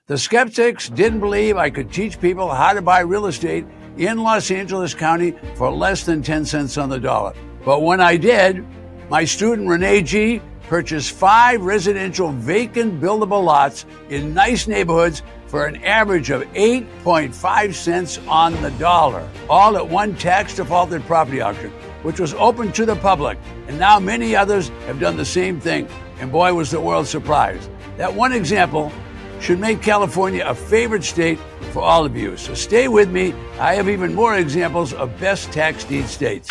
The skeptics didn't believe I could teach people how to buy real estate in Los Angeles County for less than 10 cents on the dollar. But when I did, my student Renee G purchased 5 residential vacant buildable lots in nice neighborhoods for an average of 8.5 cents on the dollar, all at one tax defaulted property auction, which was open to the public. And now many others have done the same thing. And boy, was the world surprised. That one example should make California a favorite state for all of you. So stay with me. I have even more examples of best tax deed states.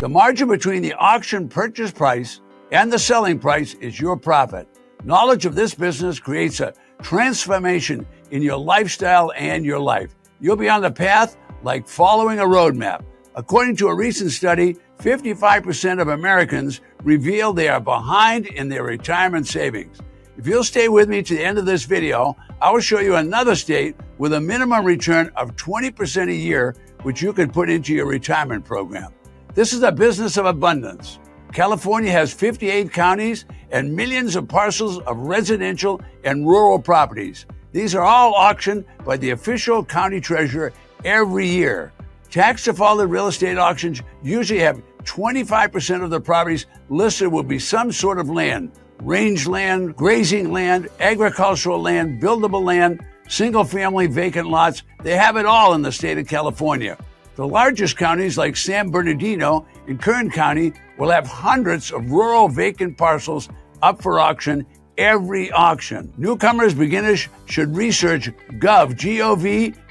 The margin between the auction purchase price and the selling price is your profit. Knowledge of this business creates a transformation in your lifestyle and your life. You'll be on the path like following a roadmap. According to a recent study, 55% of Americans reveal they are behind in their retirement savings. If you'll stay with me to the end of this video, I will show you another state with a minimum return of 20% a year, which you could put into your retirement program. This is a business of abundance. California has 58 counties and millions of parcels of residential and rural properties. These are all auctioned by the official county treasurer every year. Tax defaulted real estate auctions usually have 25% of the properties listed will be some sort of land: range land, grazing land, agricultural land, buildable land, single family vacant lots. They have it all in the state of California. The largest counties like San Bernardino and Kern County will have hundreds of rural vacant parcels up for auction every auction. Newcomers, beginners should research Gov,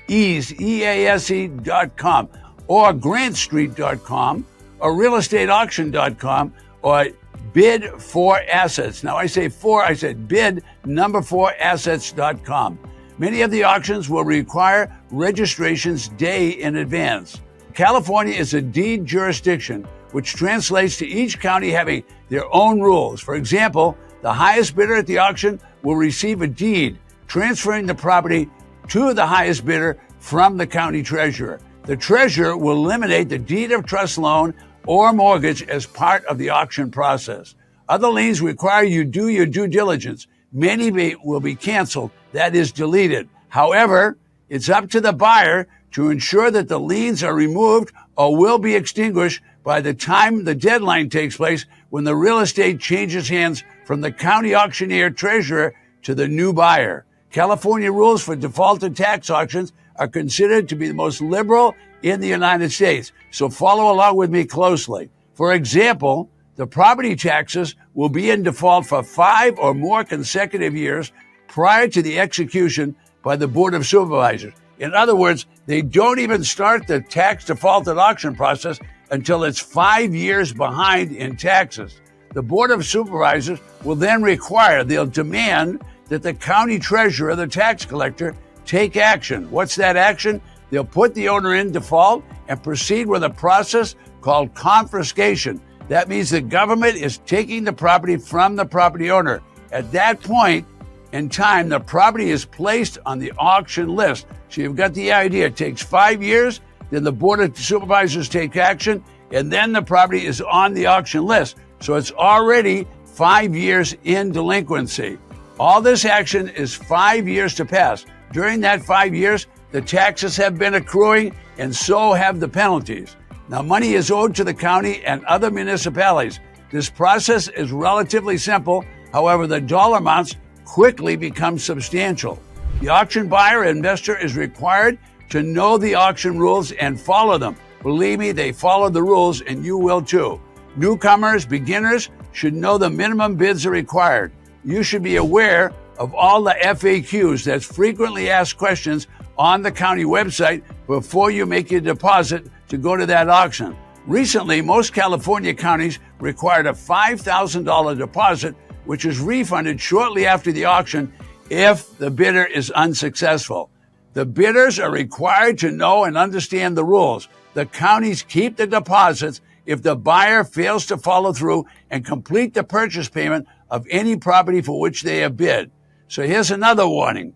EASE.com or GrantStreet.com or realestateauction.com or Bid 4 Assets. Now I say 4, I said bid 4 assets.com. Many of the auctions will require registrations day in advance. California is a deed jurisdiction, which translates to each county having their own rules. For example, the highest bidder at the auction will receive a deed transferring the property to the highest bidder from the county treasurer. The treasurer will eliminate the deed of trust loan or mortgage as part of the auction process. Other liens require you do your due diligence. Many will be canceled, that is, deleted. However, it's up to the buyer to ensure that the liens are removed or will be extinguished by the time the deadline takes place when the real estate changes hands from the county auctioneer treasurer to the new buyer. California rules for defaulted tax auctions are considered to be the most liberal in the United States, so follow along with me closely. For example, the property taxes will be in default for 5 or more consecutive years prior to the execution by the Board of Supervisors. In other words, they don't even start the tax defaulted auction process until it's 5 years behind in taxes. The Board of Supervisors will then they'll demand that the county treasurer, the tax collector, take action. What's that action? They'll put the owner in default and proceed with a process called confiscation. That means the government is taking the property from the property owner. At that point in time, the property is placed on the auction list. So you've got the idea. It takes 5 years, then the Board of Supervisors take action, and then the property is on the auction list. So it's already 5 years in delinquency. All this action is 5 years to pass. During that 5 years, the taxes have been accruing, and so have the penalties. Now, money is owed to the county and other municipalities. This process is relatively simple. However, the dollar amounts quickly become substantial. The auction buyer or investor is required to know the auction rules and follow them. Believe me, they follow the rules, and you will too. Newcomers, beginners should know the minimum bids are required. You should be aware of all the FAQs, that's frequently asked questions, on the county website before you make your deposit to go to that auction. Recently, most California counties required a $5,000 deposit, which is refunded shortly after the auction if the bidder is unsuccessful. The bidders are required to know and understand the rules. The counties keep the deposits if the buyer fails to follow through and complete the purchase payment of any property for which they have bid. So here's another warning.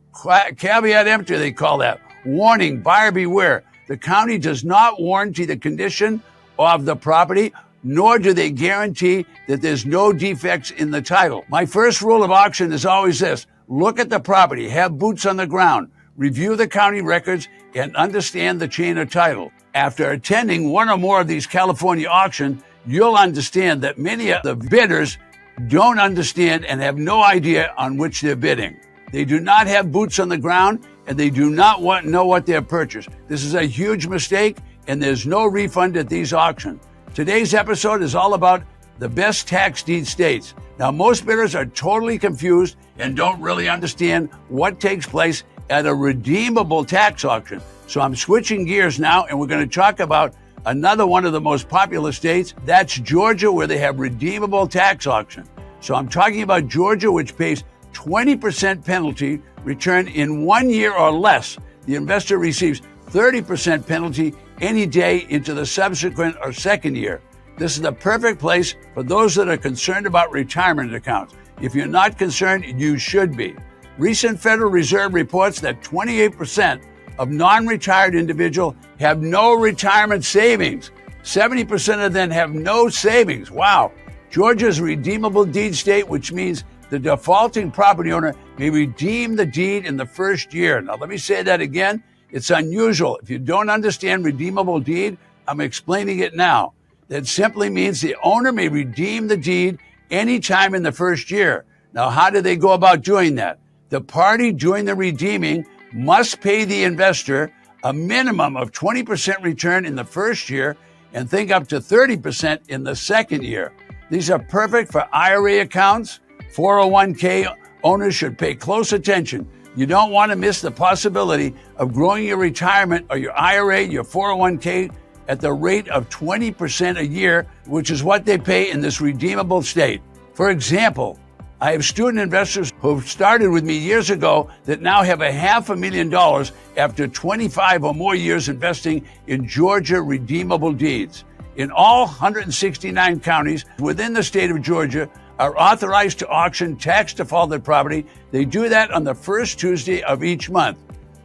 Caveat emptor, they call that. Warning, buyer beware. The county does not warranty the condition of the property, nor do they guarantee that there's no defects in the title. My first rule of auction is always this: look at the property, have boots on the ground, review the county records, and understand the chain of title. After attending one or more of these California auctions, you'll understand that many of the bidders don't understand and have no idea on which they're bidding. They do not have boots on the ground, and they do not know what they're purchased. This is a huge mistake, and there's no refund at these auctions. Today's episode is all about the best tax deed states. Now, most bidders are totally confused and don't really understand what takes place at a redeemable tax auction. So I'm switching gears now, and we're going to talk about another one of the most popular states. That's Georgia, where they have redeemable tax auction. So I'm talking about Georgia, which pays 20% penalty return in 1 year or less. The investor receives 30% penalty any day into the subsequent or second year. This is the perfect place for those that are concerned about retirement accounts. If you're not concerned, you should be. Recent Federal Reserve reports that 28% of non-retired individuals have no retirement savings. 70% of them have no savings. Wow. Georgia is a redeemable deed state, which means the defaulting property owner may redeem the deed in the first year. Now, let me say that again. It's unusual. If you don't understand redeemable deed, I'm explaining it now. That simply means the owner may redeem the deed anytime in the first year. Now, how do they go about doing that? The party doing the redeeming must pay the investor a minimum of 20% return in the first year and think up to 30% in the second year. These are perfect for IRA accounts. 401k owners should pay close attention. You don't want to miss the possibility of growing your retirement or your IRA, your 401k at the rate of 20% a year, which is what they pay in this redeemable state. For example, I have student investors who started with me years ago that now have $500,000 after 25 or more years investing in Georgia redeemable deeds. In all 169 counties within the state of Georgia are authorized to auction tax defaulted property. They do that on the first Tuesday of each month.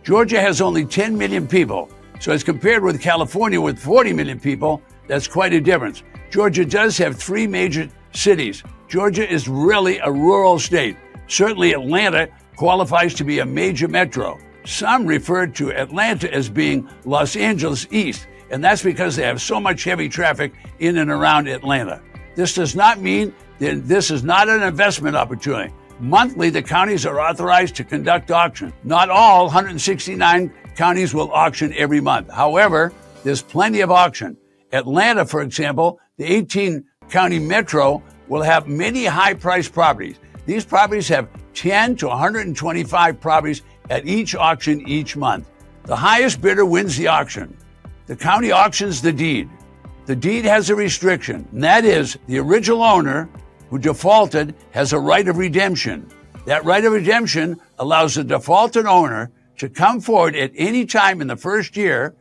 Georgia has only 10 million people, so as compared with California with 40 million people, that's quite a difference. Georgia does have 3 major cities. Georgia is really a rural state. Certainly Atlanta qualifies to be a major metro. Some refer to Atlanta as being Los Angeles East, and that's because they have so much heavy traffic in and around Atlanta. This does not mean that this is not an investment opportunity. Monthly, the counties are authorized to conduct auctions. Not all 169 counties will auction every month. However, there's plenty of auction. Atlanta, for example, the 18-county metro, will have many high-priced properties. These properties have 10 to 125 properties at each auction each month. The highest bidder wins the auction. The county auctions the deed. The deed has a restriction, and that is the original owner who defaulted has a right of redemption. That right of redemption allows the defaulted owner to come forward at any time in the first year,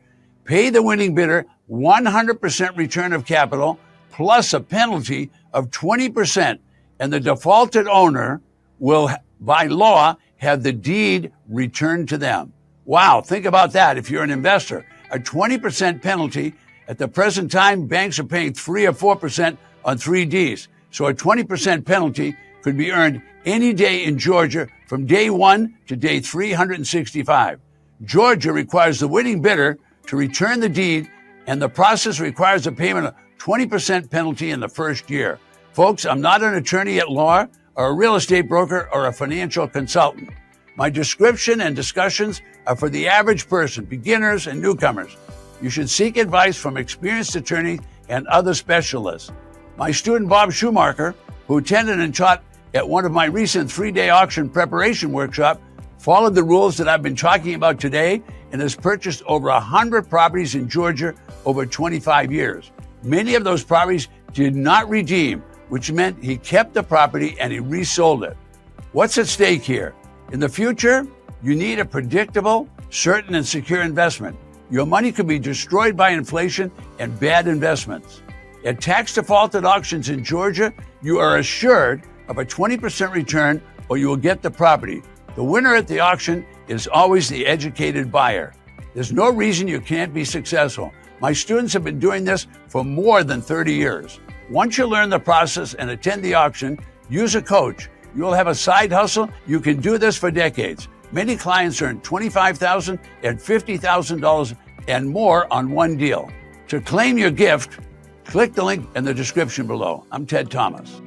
pay the winning bidder 100% return of capital plus a penalty of 20%, and the defaulted owner will, by law, have the deed returned to them. Wow, think about that. If you're an investor, a 20% penalty. At the present time, banks are paying 3 or 4% on 3Ds. So a 20% penalty could be earned any day in Georgia from day 1 to day 365. Georgia requires the winning bidder to return the deed, and the process requires a payment of 20% penalty in the first year. Folks, I'm not an attorney at law or a real estate broker or a financial consultant. My description and discussions are for the average person, beginners and newcomers. You should seek advice from experienced attorneys and other specialists. My student Bob Schumacher, who attended and taught at one of my recent 3-day auction preparation workshop, followed the rules that I've been talking about today and has purchased over 100 properties in Georgia over 25 years. Many of those properties did not redeem, which meant he kept the property and he resold it. What's at stake here? In the future, you need a predictable, certain, and secure investment. Your money could be destroyed by inflation and bad investments. At tax defaulted auctions in Georgia, you are assured of a 20% return or you will get the property. The winner at the auction is always the educated buyer. There's no reason you can't be successful. My students have been doing this for more than 30 years. Once you learn the process and attend the auction, use a coach. You'll have a side hustle. You can do this for decades. Many clients earn $25,000 and $50,000 and more on one deal. To claim your gift, click the link in the description below. I'm Ted Thomas.